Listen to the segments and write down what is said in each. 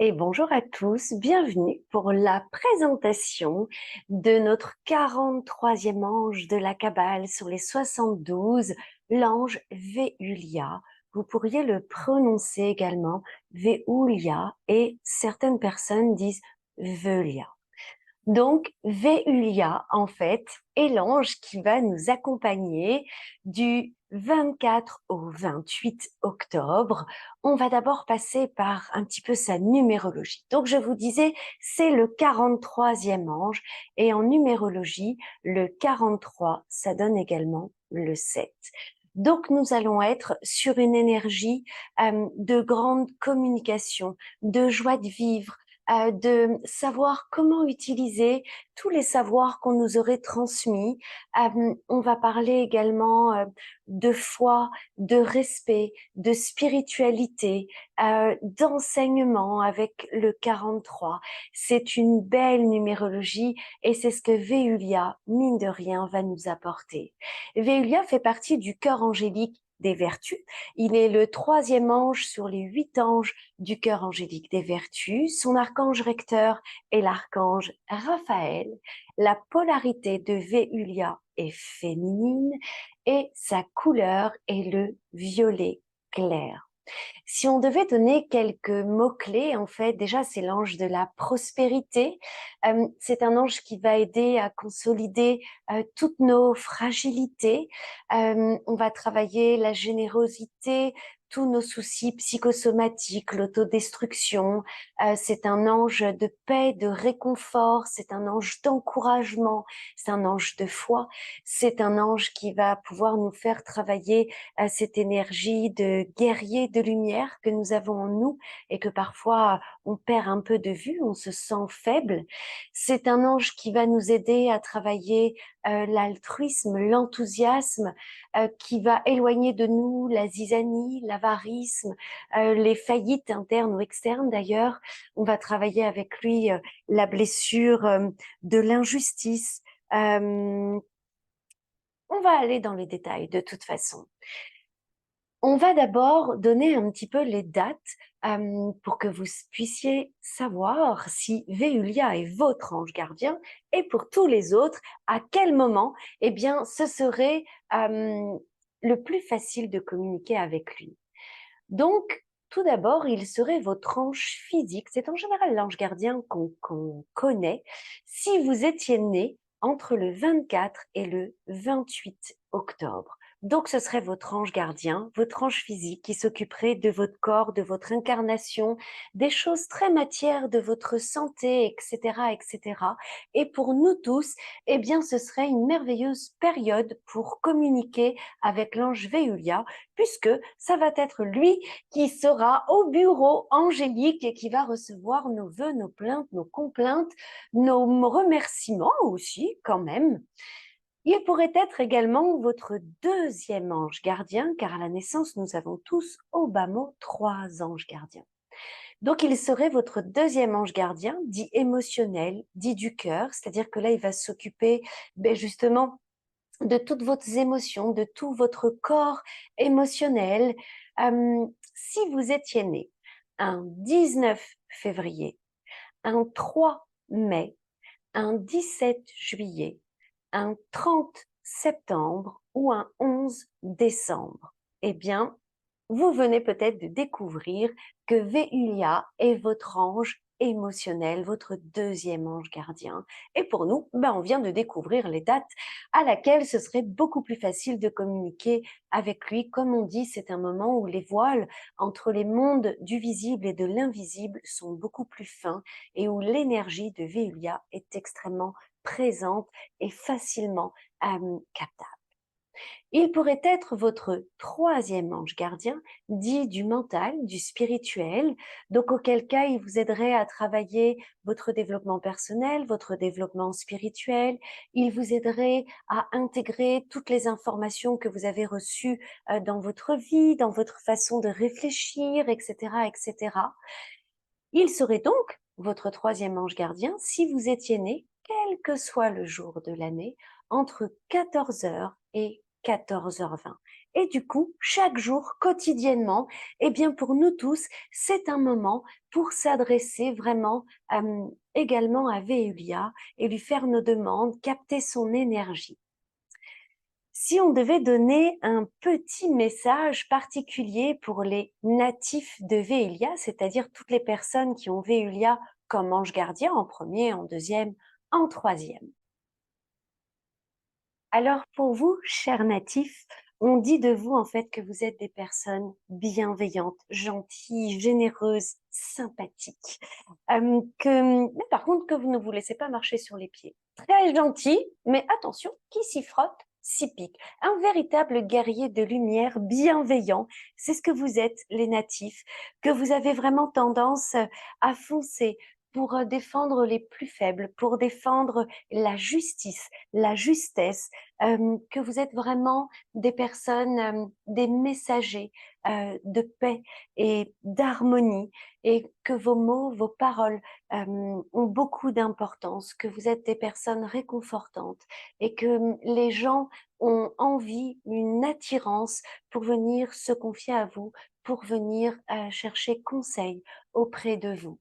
Et bonjour à tous, bienvenue pour la présentation de notre 43e ange de la Kabbale sur les 72, l'ange Véulia. Vous pourriez le prononcer également Véulia et certaines personnes disent Veulia. Donc, Véulia, en fait, est l'ange qui va nous accompagner du 24 au 28 octobre. On va d'abord passer par un petit peu sa numérologie. Donc, je vous disais, c'est le 43e ange et en numérologie, le 43, ça donne également le 7. Donc, nous allons être sur une énergie de grande communication, de joie de vivre, de savoir comment utiliser tous les savoirs qu'on nous aurait transmis. On va parler également de foi, de respect, de spiritualité, d'enseignement avec le 43. C'est une belle numérologie et c'est ce que Véulia, mine de rien, va nous apporter. Véulia fait partie du cœur angélique des vertus. Il est le 3e ange sur les 8 anges du cœur angélique des vertus. Son archange recteur est l'archange Raphaël. La polarité de Véulia est féminine et sa couleur est le violet clair. Si on devait donner quelques mots-clés, en fait, déjà, c'est l'ange de la prospérité. C'est un ange qui va aider à consolider toutes nos fragilités. On va travailler la générosité, tous nos soucis psychosomatiques, l'autodestruction. C'est un ange de paix, de réconfort. C'est un ange d'encouragement. C'est un ange de foi. C'est un ange qui va pouvoir nous faire travailler à cette énergie de guerrier de lumière que nous avons en nous et que parfois on perd un peu de vue, on se sent faible. C'est un ange qui va nous aider à travailler l'altruisme, l'enthousiasme, qui va éloigner de nous la zizanie, l'avarisme, les faillites internes ou externes d'ailleurs. On va travailler avec lui la blessure de l'injustice. On va aller dans les détails de toute façon. On va d'abord donner un petit peu les dates pour que vous puissiez savoir si Véulia est votre ange gardien et pour tous les autres, à quel moment, eh bien, ce serait le plus facile de communiquer avec lui. Donc, tout d'abord, il serait votre ange physique. C'est en général l'ange gardien qu'on connaît. Si vous étiez né entre le 24 et le 28 octobre. Donc, ce serait votre ange gardien, votre ange physique qui s'occuperait de votre corps, de votre incarnation, des choses très matières de votre santé, etc., etc. Et pour nous tous, eh bien, ce serait une merveilleuse période pour communiquer avec l'ange Véulia, puisque ça va être lui qui sera au bureau angélique et qui va recevoir nos vœux, nos plaintes, nos complaintes, nos remerciements aussi, quand même. Il pourrait être également votre deuxième ange gardien, car à la naissance, nous avons tous au bas mot 3 anges gardiens. Donc, il serait votre deuxième ange gardien, dit émotionnel, dit du cœur, c'est-à-dire que là, il va s'occuper justement de toutes vos émotions, de tout votre corps émotionnel. Si vous étiez né un 19 février, un 3 mai, un 17 juillet, un 30 septembre ou un 11 décembre, eh bien, vous venez peut-être de découvrir que Véulia est votre ange émotionnel, votre deuxième ange gardien. Et pour nous, on vient de découvrir les dates à laquelle ce serait beaucoup plus facile de communiquer avec lui. Comme on dit, c'est un moment où les voiles entre les mondes du visible et de l'invisible sont beaucoup plus fins et où l'énergie de Véulia est extrêmement présente et facilement captable. Il pourrait être votre troisième ange gardien, dit du mental, du spirituel, donc auquel cas il vous aiderait à travailler votre développement personnel, votre développement spirituel, il vous aiderait à intégrer toutes les informations que vous avez reçues dans votre vie, dans votre façon de réfléchir, etc., etc. Il serait donc votre troisième ange gardien si vous étiez né, quel que soit le jour de l'année, entre 14 heures et 14h20. Et du coup, chaque jour, quotidiennement, eh bien pour nous tous, c'est un moment pour s'adresser vraiment également à Véulia et lui faire nos demandes, capter son énergie. Si on devait donner un petit message particulier pour les natifs de Véulia, c'est-à-dire toutes les personnes qui ont Véulia comme ange gardien en premier, en deuxième, en troisième. Alors pour vous, chers natifs, on dit de vous en fait que vous êtes des personnes bienveillantes, gentilles, généreuses, sympathiques. Mais par contre que vous ne vous laissez pas marcher sur les pieds. Très gentil, mais attention, qui s'y frotte s'y pique. Un véritable guerrier de lumière bienveillant, c'est ce que vous êtes les natifs, que vous avez vraiment tendance à foncer pour défendre les plus faibles, pour défendre la justice, la justesse, que vous êtes vraiment des personnes, des messagers de paix et d'harmonie, et que vos mots, vos paroles ont beaucoup d'importance, que vous êtes des personnes réconfortantes et que les gens ont envie, une attirance pour venir se confier à vous, pour venir chercher conseil auprès de vous.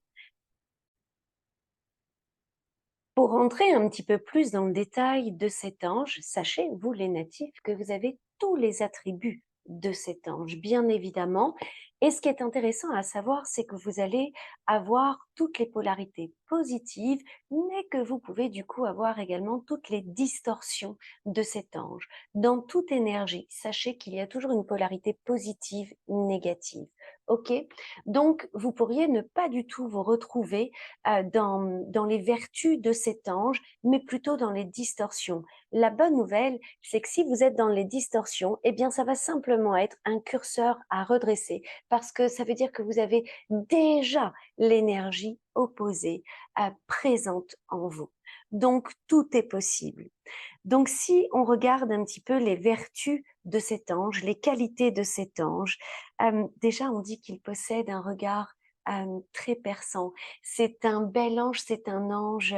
Pour rentrer un petit peu plus dans le détail de cet ange, sachez, vous les natifs, que vous avez tous les attributs de cet ange, bien évidemment. Et ce qui est intéressant à savoir, c'est que vous allez avoir toutes les polarités positives, mais que vous pouvez du coup avoir également toutes les distorsions de cet ange. Dans toute énergie, sachez qu'il y a toujours une polarité positive, négative. Ok? Donc, vous pourriez ne pas du tout vous retrouver dans les vertus de cet ange, mais plutôt dans les distorsions. La bonne nouvelle, c'est que si vous êtes dans les distorsions, eh bien, ça va simplement être un curseur à redresser, parce que ça veut dire que vous avez déjà l'énergie opposée présente en vous. Donc, tout est possible. Donc, si on regarde un petit peu les vertus de cet ange, les qualités de cet ange, déjà, on dit qu'il possède un regard très perçant. C'est un bel ange, c'est un ange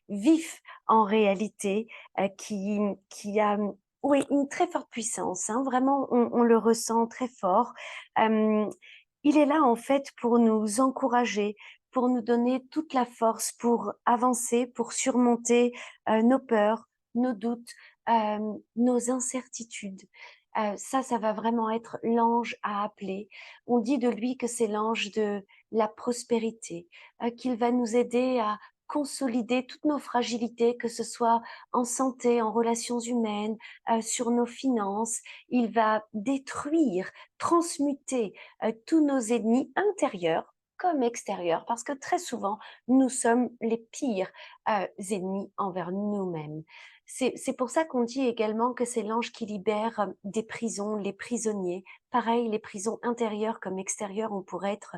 vif en réalité, qui a oui, une très forte puissance. Hein, vraiment, on le ressent très fort. Euh, il est là en fait pour nous encourager, pour nous donner toute la force pour avancer, pour surmonter nos peurs, nos doutes, nos incertitudes. Ça va vraiment être l'ange à appeler. On dit de lui que c'est l'ange de la prospérité, qu'il va nous aider à consolider toutes nos fragilités, que ce soit en santé, en relations humaines, sur nos finances. Il va détruire, transmuter tous nos ennemis intérieurs comme extérieurs, parce que très souvent, nous sommes les pires ennemis envers nous-mêmes. C'est pour ça qu'on dit également que c'est l'ange qui libère des prisons, les prisonniers. Pareil, les prisons intérieures comme extérieures, on pourrait être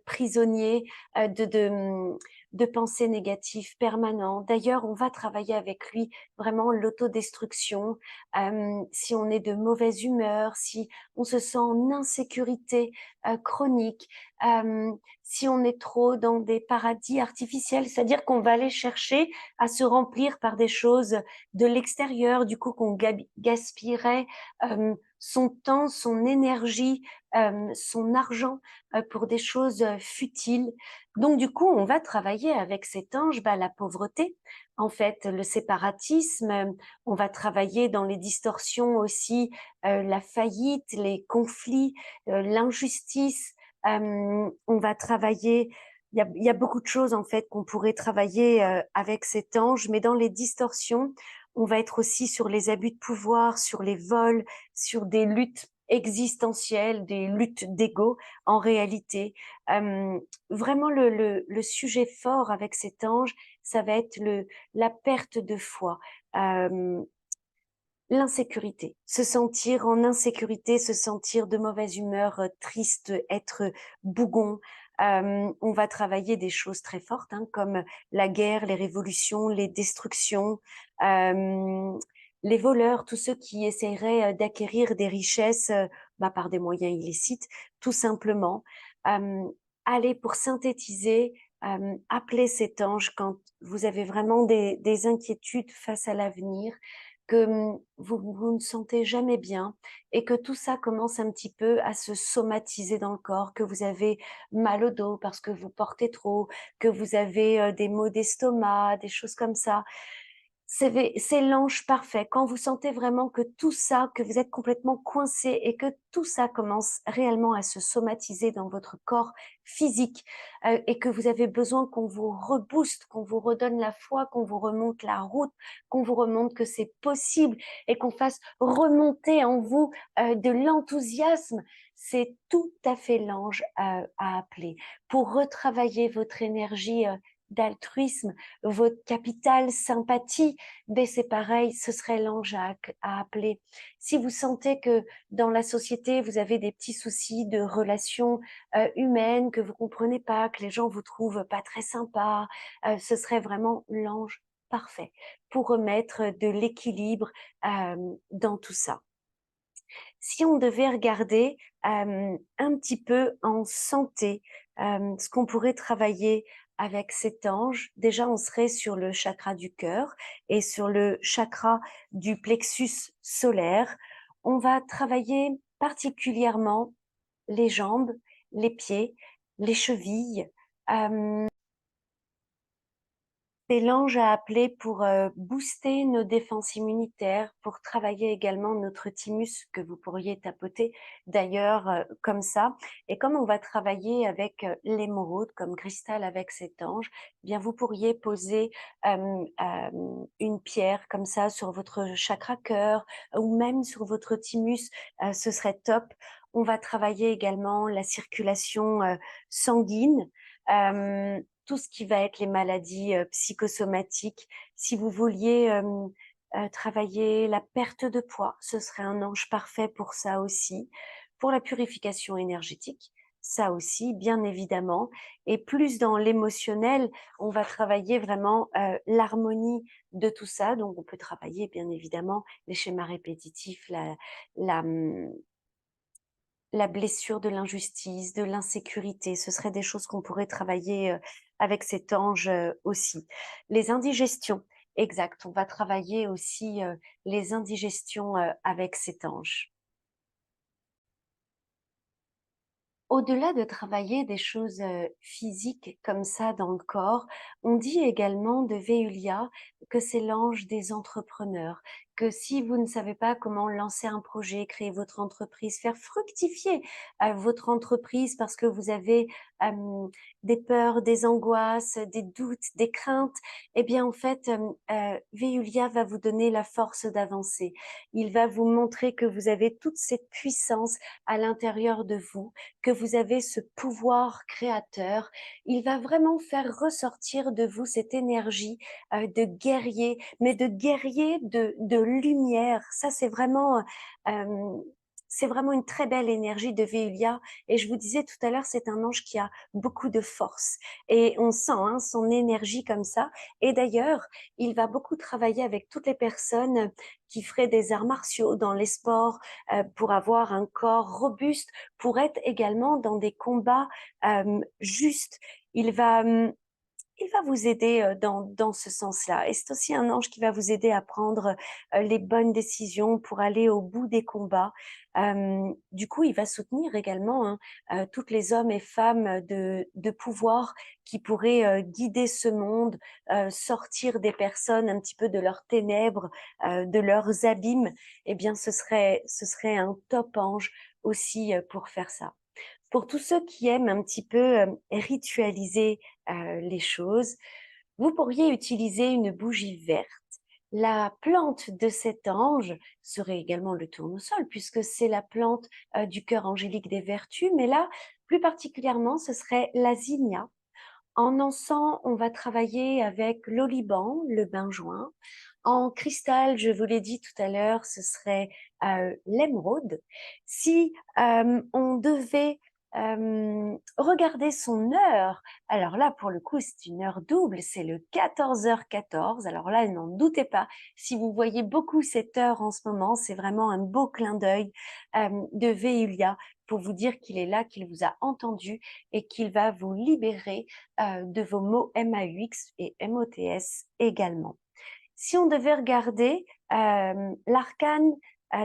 prisonnier de pensées négatives permanentes. D'ailleurs, on va travailler avec lui vraiment l'autodestruction. Si on est de mauvaise humeur, si on se sent en insécurité chronique, si on est trop dans des paradis artificiels, c'est-à-dire qu'on va aller chercher à se remplir par des choses de l'extérieur, du coup qu'on gaspillerait son temps, son énergie, son argent pour des choses futiles. Donc du coup, on va travailler avec cet ange la pauvreté, en fait, le séparatisme. On va travailler dans les distorsions aussi, la faillite, les conflits, l'injustice. On va travailler il y a beaucoup de choses en fait qu'on pourrait travailler avec cet ange, mais dans les distorsions, on va être aussi sur les abus de pouvoir, sur les vols, sur des luttes existentielles, des luttes d'ego en réalité. Euh, Vraiment le sujet fort avec cet ange, ça va être la perte de foi. Euh, L'insécurité, se sentir en insécurité, se sentir de mauvaise humeur, triste, être bougon. On va travailler des choses très fortes, hein, comme la guerre, les révolutions, les destructions, euh, les voleurs, tous ceux qui essaieraient d'acquérir des richesses par des moyens illicites, tout simplement. Euh, Allez, pour synthétiser, appelez cet ange quand vous avez vraiment des inquiétudes face à l'avenir. que vous ne sentez jamais bien et que tout ça commence un petit peu à se somatiser dans le corps, que vous avez mal au dos parce que vous portez trop, que vous avez des maux d'estomac, des choses comme ça. C'est l'ange parfait. Quand vous sentez vraiment que tout ça, que vous êtes complètement coincé et que tout ça commence réellement à se somatiser dans votre corps physique et que vous avez besoin qu'on vous rebooste, qu'on vous redonne la foi, qu'on vous remonte la route, qu'on vous remonte que c'est possible et qu'on fasse remonter en vous de l'enthousiasme, c'est tout à fait l'ange à appeler pour retravailler votre énergie d'altruisme, votre capital sympathie, ben c'est pareil, ce serait l'ange à appeler. Si vous sentez que dans la société, vous avez des petits soucis de relations humaines, que vous comprenez pas, que les gens vous trouvent pas très sympa, ce serait vraiment l'ange parfait pour remettre de l'équilibre dans tout ça. Si on devait regarder un petit peu en santé, ce qu'on pourrait travailler avec cet ange, déjà on serait sur le chakra du cœur et sur le chakra du plexus solaire. On va travailler particulièrement les jambes, les pieds, les chevilles, c'est l'ange à appeler pour booster nos défenses immunitaires, pour travailler également notre thymus que vous pourriez tapoter d'ailleurs comme ça. Et comme on va travailler avec l'émeraude comme cristal avec cet ange, eh bien vous pourriez poser une pierre comme ça sur votre chakra cœur ou même sur votre thymus, ce serait top. On va travailler également la circulation sanguine. Tout ce qui va être les maladies psychosomatiques. Si vous vouliez travailler la perte de poids, ce serait un ange parfait pour ça aussi. Pour la purification énergétique, ça aussi, bien évidemment. Et plus dans l'émotionnel, on va travailler vraiment l'harmonie de tout ça. Donc, on peut travailler, bien évidemment, les schémas répétitifs, la, la blessure de l'injustice, de l'insécurité. Ce seraient des choses qu'on pourrait travailler avec cet ange aussi. Les indigestions, exact. On va travailler aussi les indigestions avec cet ange. Au-delà de travailler des choses physiques comme ça dans le corps, on dit également de Véulia que c'est l'ange des entrepreneurs, que si vous ne savez pas comment lancer un projet, créer votre entreprise, faire fructifier votre entreprise parce que vous avez des peurs, des angoisses, des doutes, des craintes, eh bien en fait, Véulia va vous donner la force d'avancer. Il va vous montrer que vous avez toute cette puissance à l'intérieur de vous, que vous avez ce pouvoir créateur. Il va vraiment faire ressortir de vous cette énergie de guerrier, mais de guerrier de lumière. Ça, euh, c'est vraiment une très belle énergie de Véulia. Et je vous disais tout à l'heure, c'est un ange qui a beaucoup de force. Et on sent son énergie comme ça. Et d'ailleurs, il va beaucoup travailler avec toutes les personnes qui feraient des arts martiaux dans les sports pour avoir un corps robuste, pour être également dans des combats justes. Il va, il va vous aider dans ce sens-là. Et c'est aussi un ange qui va vous aider à prendre les bonnes décisions pour aller au bout des combats. Du coup, il va soutenir également toutes les hommes et femmes de pouvoir qui pourraient guider ce monde, sortir des personnes un petit peu de leurs ténèbres, de leurs abîmes. Eh bien, ce serait un top ange aussi pour faire ça. Pour tous ceux qui aiment un petit peu ritualiser les choses, vous pourriez utiliser une bougie verte. La plante de cet ange serait également le tournesol, puisque c'est la plante du cœur angélique des vertus, mais là, plus particulièrement, ce serait la zinnia. En encens, on va travailler avec l'oliban, le benjoin. En cristal, je vous l'ai dit tout à l'heure, ce serait l'émeraude. Si on devait regarder son heure, alors là, pour le coup, c'est une heure double, c'est le 14h14. Alors là, n'en doutez pas, si vous voyez beaucoup cette heure en ce moment, c'est vraiment un beau clin d'œil de Véulia pour vous dire qu'il est là, qu'il vous a entendu et qu'il va vous libérer de vos mots MAUX et MOTS également. Si on devait regarder l'arcane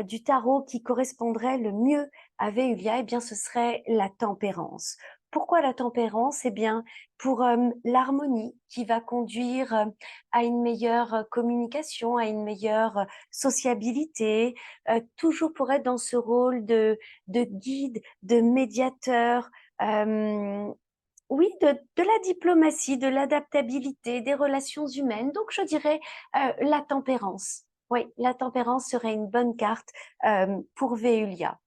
du tarot qui correspondrait le mieux à Véulia, eh bien, ce serait la tempérance. Pourquoi la tempérance? Eh bien, pour l'harmonie qui va conduire à une meilleure communication, à une meilleure sociabilité, toujours pour être dans ce rôle de guide, de médiateur, oui, de la diplomatie, de l'adaptabilité, des relations humaines. Donc, je dirais la tempérance. Oui, la tempérance serait une bonne carte pour Véulia.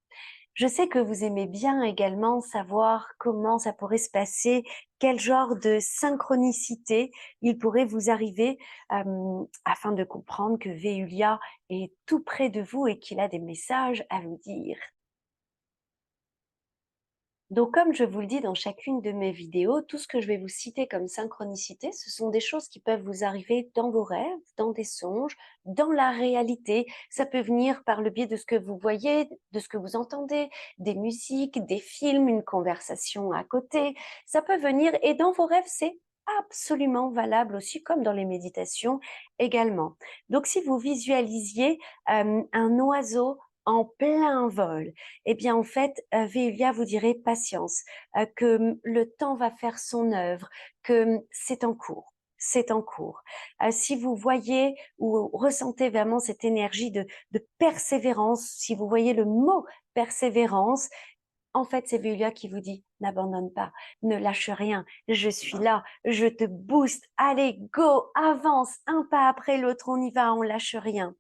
Je sais que vous aimez bien également savoir comment ça pourrait se passer, quel genre de synchronicité il pourrait vous arriver afin de comprendre que Véulia est tout près de vous et qu'il a des messages à vous dire. Donc, comme je vous le dis dans chacune de mes vidéos, tout ce que je vais vous citer comme synchronicité, ce sont des choses qui peuvent vous arriver dans vos rêves, dans des songes, dans la réalité. Ça peut venir par le biais de ce que vous voyez, de ce que vous entendez, des musiques, des films, une conversation à côté. Ça peut venir et dans vos rêves, c'est absolument valable aussi, comme dans les méditations également. Donc, si vous visualisiez un oiseau en plein vol, eh bien, en fait, Véulia vous dirait patience, que le temps va faire son œuvre, que c'est en cours. C'est en cours. Si vous voyez ou ressentez vraiment cette énergie de persévérance, si vous voyez le mot persévérance, en fait, c'est Véulia qui vous dit, n'abandonne pas, ne lâche rien, je suis là, je te booste, allez, go, avance, un pas après l'autre, on y va, on lâche rien.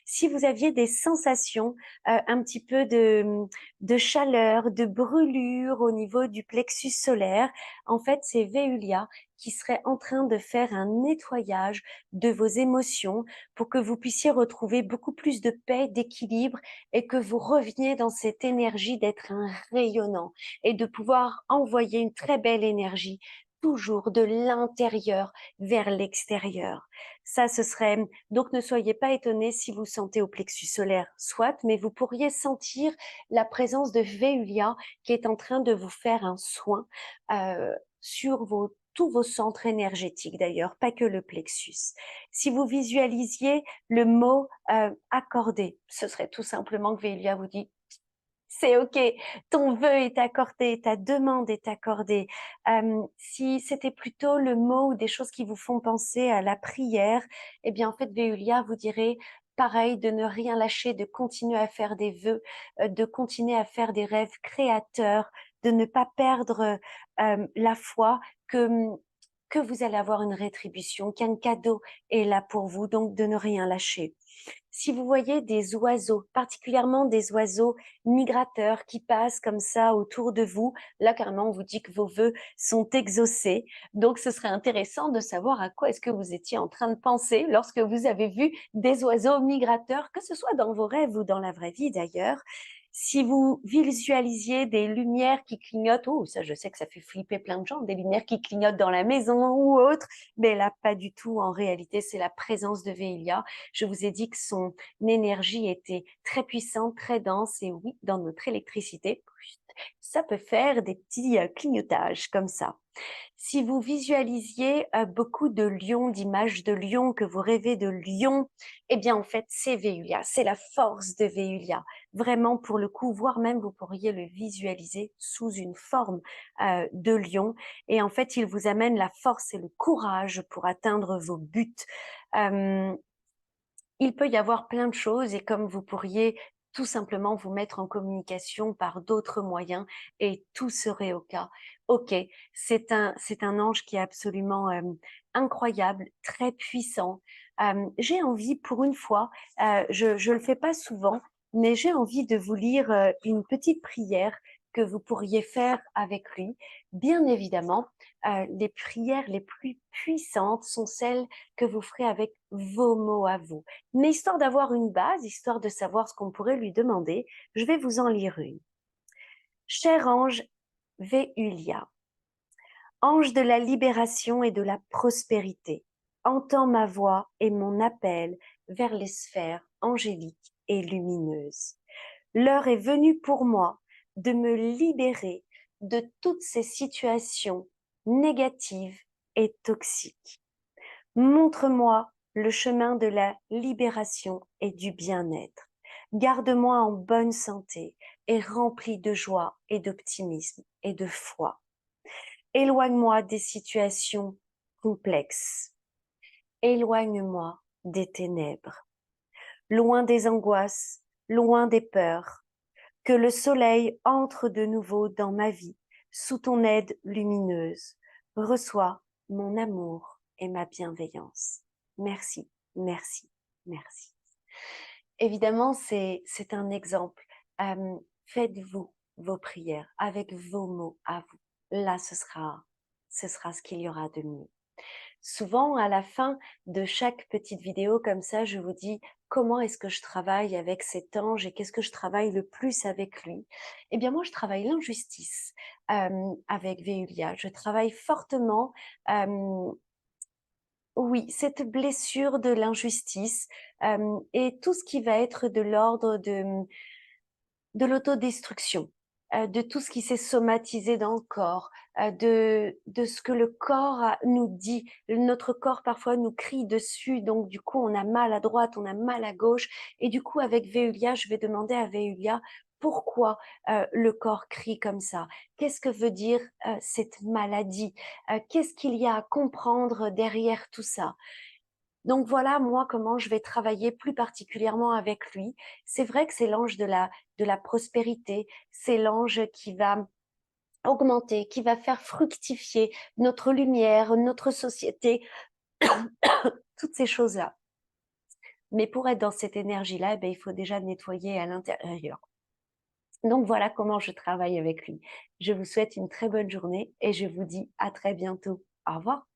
Si vous aviez des sensations un petit peu de chaleur, de brûlure au niveau du plexus solaire, en fait, c'est Véulia qui serait en train de faire un nettoyage de vos émotions pour que vous puissiez retrouver beaucoup plus de paix, d'équilibre et que vous reveniez dans cette énergie d'être un rayonnant et de pouvoir envoyer une très belle énergie toujours de l'intérieur vers l'extérieur. Ça, ce serait donc, ne soyez pas étonnés si vous sentez au plexus solaire, soit, mais vous pourriez sentir la présence de Véulia qui est en train de vous faire un soin sur tous vos centres énergétiques d'ailleurs, pas que le plexus. Si vous visualisiez le mot accordé, ce serait tout simplement que Véulia vous dit c'est OK, ton vœu est accordé, ta demande est accordée. Si c'était plutôt le mot ou des choses qui vous font penser à la prière, eh bien, en fait, Véulia vous dirait pareil, de ne rien lâcher, de continuer à faire des vœux, de continuer à faire des rêves créateurs, de ne pas perdre la foi que vous allez avoir une rétribution, qu'un cadeau est là pour vous, donc de ne rien lâcher. Si vous voyez des oiseaux, particulièrement des oiseaux migrateurs qui passent comme ça autour de vous, là carrément on vous dit que vos vœux sont exaucés. Donc ce serait intéressant de savoir à quoi est-ce que vous étiez en train de penser lorsque vous avez vu des oiseaux migrateurs, que ce soit dans vos rêves ou dans la vraie vie d'ailleurs. Si vous visualisiez des lumières qui clignotent, oh ça je sais que ça fait flipper plein de gens, des lumières qui clignotent dans la maison ou autre, mais là pas du tout, en réalité c'est la présence de Véilia. Je vous ai dit que son énergie était très puissante, très dense et oui, dans notre électricité, ça peut faire des petits clignotages comme ça. Si vous visualisiez beaucoup de lions, d'images de lions, que vous rêvez de lions, eh bien en fait c'est Véulia, c'est la force de Véulia. Vraiment pour le coup, voire même vous pourriez le visualiser sous une forme de lion. Et en fait il vous amène la force et le courage pour atteindre vos buts. Euh, il peut y avoir plein de choses et comme vous pourriez tout simplement vous mettre en communication par d'autres moyens et tout serait au cas. Ok, c'est un ange qui est absolument incroyable, très puissant. J'ai envie, pour une fois, je le fais pas souvent, mais j'ai envie de vous lire une petite prière que vous pourriez faire avec lui. Bien évidemment, les prières les plus puissantes sont celles que vous ferez avec vos mots à vous. Mais histoire d'avoir une base, histoire de savoir ce qu'on pourrait lui demander, je vais vous en lire une. Cher ange Véulia, ange de la libération et de la prospérité, entends ma voix et mon appel vers les sphères angéliques et lumineuses. L'heure est venue pour moi de me libérer de toutes ces situations négatives et toxiques. Montre-moi le chemin de la libération et du bien-être. Garde-moi en bonne santé et rempli de joie et d'optimisme et de foi. Éloigne-moi des situations complexes. Éloigne-moi des ténèbres. Loin des angoisses, loin des peurs. Que le soleil entre de nouveau dans ma vie, sous ton aide lumineuse. Reçois mon amour et ma bienveillance. Merci, merci, merci. Évidemment, c'est un exemple. Faites-vous vos prières avec vos mots à vous. Là, ce sera ce qu'il y aura de mieux. Souvent, à la fin de chaque petite vidéo comme ça, je vous dis comment est-ce que je travaille avec cet ange et qu'est-ce que je travaille le plus avec lui. Eh bien, moi, je travaille l'injustice avec Véulia. Je travaille fortement, oui, cette blessure de l'injustice et tout ce qui va être de l'ordre de l'autodestruction, de tout ce qui s'est somatisé dans le corps, de ce que le corps nous dit. Notre corps parfois nous crie dessus, donc du coup on a mal à droite, on a mal à gauche, et du coup avec Véulia, je vais demander à Véulia pourquoi le corps crie comme ça. Qu'est-ce que veut dire cette maladie? Qu'est-ce qu'il y a à comprendre derrière tout ça? Donc voilà, moi, comment je vais travailler plus particulièrement avec lui. C'est vrai que c'est l'ange de la prospérité, c'est l'ange qui va augmenter, qui va faire fructifier notre lumière, notre société, toutes ces choses-là. Mais pour être dans cette énergie-là, il faut déjà nettoyer à l'intérieur. Donc voilà comment je travaille avec lui. Je vous souhaite une très bonne journée et je vous dis à très bientôt. Au revoir.